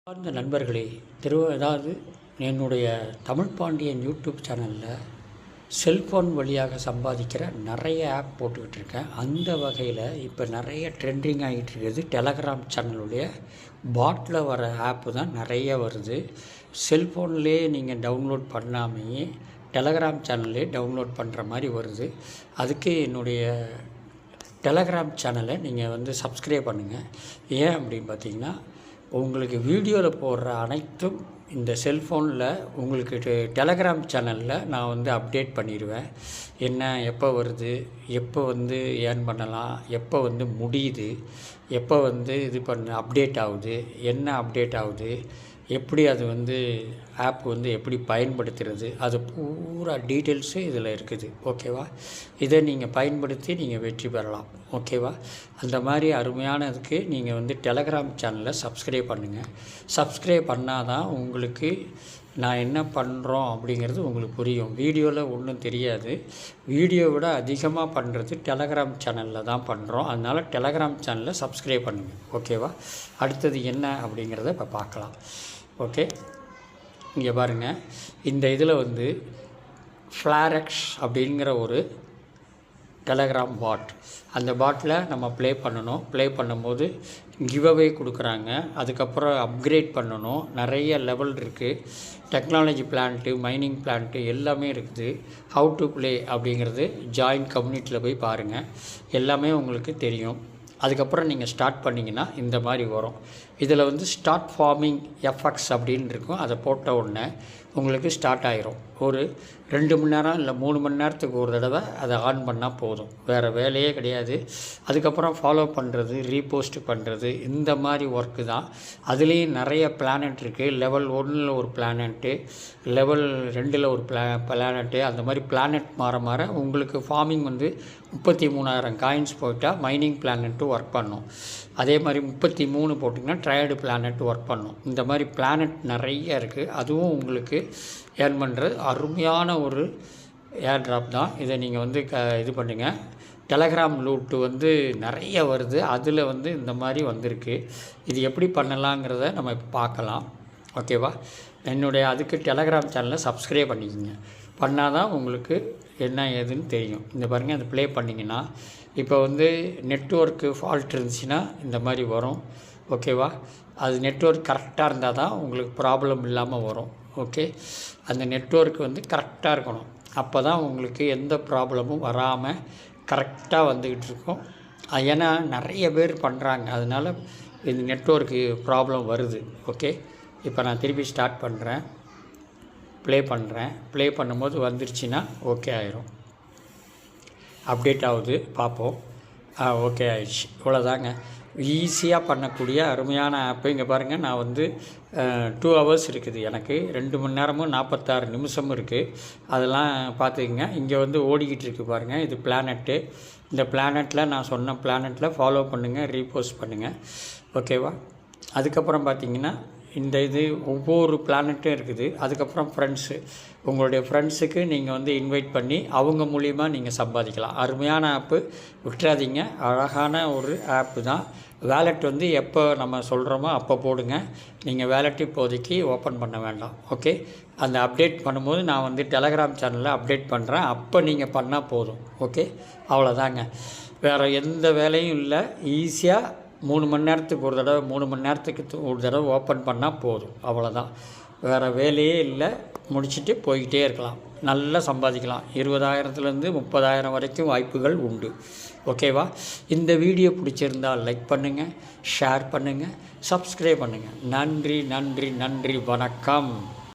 சார்ந்த நண்பர்களே, அதாவது என்னுடைய தமிழ் பாண்டியன் யூடியூப் சேனலில் செல்ஃபோன் வழியாக சம்பாதிக்கிற நிறைய ஆப் போட்டுக்கிட்டு இருக்கேன். அந்த வகையில் இப்போ நிறைய ட்ரெண்டிங் ஆகிட்டு இருக்குது. டெலகிராம் சேனலுடைய பாட்டில் வர ஆப்பு தான் நிறைய வருது. செல்ஃபோன்லேயே நீங்கள் டவுன்லோட் பண்ணாமையே டெலகிராம் சேனல்லே டவுன்லோட் பண்ணுற மாதிரி வருது. அதுக்கு என்னுடைய டெலகிராம் சேனலை நீங்கள் சப்ஸ்கிரைப் பண்ணுங்கள். ஏன் அப்படின்னு பார்த்தீங்கன்னா, உங்களுக்கு வீடியோவில் போடுற அனைத்தும் இந்த செல்ஃபோனில் உங்களுக்கு டெலகிராம் சேனலில் நான் அப்டேட் பண்ணிடுவேன். என்ன எப்போ வருது, எப்போ ஏர்ன் பண்ணலாம், எப்போ முடியுது, எப்போ இது அப்டேட் ஆகுது, என்ன அப்டேட் ஆகுது, எப்படி அது ஆப் எப்படி பயன்படுத்துகிறது, அது பூரா டீட்டெயில்ஸு இதில் இருக்குது. ஓகேவா? இதை நீங்கள் பயன்படுத்தி நீங்கள் வெற்றி பெறலாம். ஓகேவா? அந்த மாதிரி அருமையானதுக்கு நீங்கள் டெலகிராம் சேனலை சப்ஸ்கிரைப் பண்ணுங்கள். சப்ஸ்கிரைப் பண்ணால் தான் உங்களுக்கு நான் என்ன பண்ணுறோம் அப்படிங்கிறது உங்களுக்கு புரியும். வீடியோவில் ஒன்றும் தெரியாது. வீடியோ விட அதிகமாக பண்ணுறது டெலகிராம் சேனலில் தான் பண்ணுறோம். அதனால் டெலகிராம் சேனலை சப்ஸ்கிரைப் பண்ணுங்கள். ஓகேவா? அடுத்தது என்ன அப்படிங்கிறத இப்போ பார்க்கலாம். ஓகே, இங்கே பாருங்கள். இந்த இதில் ஃப்ளாரெக்ஸ் அப்படிங்கிற ஒரு டெலகிராம் பாட். அந்த பாட்டில் நம்ம ப்ளே பண்ணணும். ப்ளே பண்ணும்போது கிவ்அவே கொடுக்குறாங்க. அதுக்கப்புறம் அப்கிரேட் பண்ணணும். நிறைய லெவல் இருக்குது. டெக்னாலஜி பிளான்ட்டு, மைனிங் பிளான்ட்டு எல்லாமே இருக்குது. ஹவு டு ப்ளே அப்படிங்கிறது ஜாயின் கம்யூனிட்டியில் போய் பாருங்கள். எல்லாமே உங்களுக்கு தெரியும். அதுக்கப்புறம் நீங்கள் ஸ்டார்ட் பண்ணிங்கன்னா இந்த மாதிரி வரும். இதில் ஸ்டார்ட் ஃபார்மிங் எஃப்எக்ஸ் அப்படின்னு இருக்கும். அதை போட்ட உடனே உங்களுக்கு ஸ்டார்ட் ஆகிரும். ஒரு 2 மணி நேரம் இல்லை 3 மணி நேரத்துக்கு ஒரு தடவை அதை ஆன் பண்ணால் போதும். வேறு வேலையே கிடையாது. அதுக்கப்புறம் ஃபாலோ பண்ணுறது, ரீபோஸ்ட் பண்ணுறது, இந்த மாதிரி ஒர்க்கு தான். அதுலேயும் நிறைய பிளானட் இருக்குது. லெவல் 1ல் ஒரு பிளானட்டு, லெவல் 2ல் ஒரு பிளானட்டு, அந்த மாதிரி பிளானட் மாற உங்களுக்கு ஃபார்மிங் 33,000 காயின்ஸ் போயிட்டால் மைனிங் பிளானட்டும் ஒர்க் பண்ணும். அதே மாதிரி 33 போட்டிங்கன்னா ட்ரையடு பிளானட் ஒர்க் பண்ணும். இந்த மாதிரி பிளானட் நிறைய இருக்குது. அதுவும் உங்களுக்கு ஏர்ன் பண்ணுறது அருமையான ஒரு ஏர் ட்ராப் தான். இதை நீங்கள் இது பண்ணுங்கள். டெலகிராம் லூட்டு நிறைய வருது. அதில் இந்த மாதிரி வந்திருக்கு. இது எப்படி பண்ணலாங்கிறத நம்ம இப்போ பார்க்கலாம். ஓகேவா? அதுக்கு டெலகிராம் சேனலை சப்ஸ்கிரைப் பண்ணிக்கோங்க. பண்ணால் தான் உங்களுக்கு என்ன ஏதுன்னு தெரியும். இந்த பாருங்கள், அதை ப்ளே பண்ணிங்கன்னா இப்போ நெட்வொர்க்கு ஃபால்ட் இருந்துச்சுன்னா இந்த மாதிரி வரும். ஓகேவா? அது நெட்வொர்க் கரெக்டாக இருந்தால் தான் உங்களுக்கு ப்ராப்ளம் இல்லாமல் வரும். ஓகே, அந்த நெட்வொர்க் கரெக்டாக இருக்கணும். அப்போ தான் உங்களுக்கு எந்த ப்ராப்ளமும் வராமல் கரெக்டாக வந்துக்கிட்டு இருக்கும். ஏன்னா நிறைய பேர் பண்ணுறாங்க, அதனால் இந்த நெட்வொர்க்கு ப்ராப்ளம் வருது. ஓகே, இப்போ நான் திருப்பி ஸ்டார்ட் பண்ணுறேன், ப்ளே பண்ணுறேன். ப்ளே பண்ணும்போது வந்துருச்சுன்னா ஓகே ஆயிரும். அப்டேட் ஆகுது, பார்ப்போம். ஓகே ஆயிடுச்சு. இவ்வளோதாங்க. ஈஸியாக பண்ணக்கூடிய அருமையான ஆப்பு. இங்கே பாருங்கள், நான் 2 ஹவர்ஸ் இருக்குது. எனக்கு 2 மணி நேரமும் 46 நிமிஷமும் இருக்குது. அதெல்லாம் பார்த்துக்குங்க. இங்கே ஓடிக்கிட்டு இருக்குது பாருங்கள். இது பிளானட்டு. இந்த பிளானட்டில் நான் சொன்ன பிளானட்டில் ஃபாலோ பண்ணுங்கள், ரீபோஸ்ட் பண்ணுங்கள். ஓகேவா? அதுக்கப்புறம் பார்த்திங்கன்னா இந்த ஒவ்வொரு பிளானட்டும் இருக்குது. அதுக்கப்புறம் ஃப்ரெண்ட்ஸு, உங்களுடைய ஃப்ரெண்ட்ஸுக்கு நீங்கள் இன்வைட் பண்ணி அவங்க மூலிமா நீங்கள் சம்பாதிக்கலாம். அருமையான ஆப்பு, விட்டுறாதீங்க. அழகான ஒரு ஆப்பு தான். வேலெட் எப்போ நம்ம சொல்கிறோமோ அப்போ போடுங்க. நீங்கள் வேலெட் இப்போதைக்கு ஓப்பன் பண்ண வேண்டாம். ஓகே, அந்த அப்டேட் பண்ணும்போது நான் டெலகிராம் சேனலில் அப்டேட் பண்ணுறேன். அப்போ நீங்கள் பண்ணால் போதும். ஓகே, அவ்வளோதாங்க. வேறு எந்த வேலையும் இல்லை. ஈஸியாக 3 மணி நேரத்துக்கு ஒரு தடவை, 3 மணி நேரத்துக்கு ஒரு தடவை ஓப்பன் பண்ணால் போதும். அவ்வளோதான். வேறு வேலையே இல்லை. முடிச்சுட்டு போய்கிட்டே இருக்கலாம். நல்லா சம்பாதிக்கலாம். 20,000லேருந்து 30,000 வரைக்கும் வாய்ப்புகள் உண்டு. ஓகேவா? இந்த வீடியோ பிடிச்சிருந்தால் லைக் பண்ணுங்கள், ஷேர் பண்ணுங்கள், சப்ஸ்கிரைப் பண்ணுங்கள். நன்றி, நன்றி, நன்றி. வணக்கம்.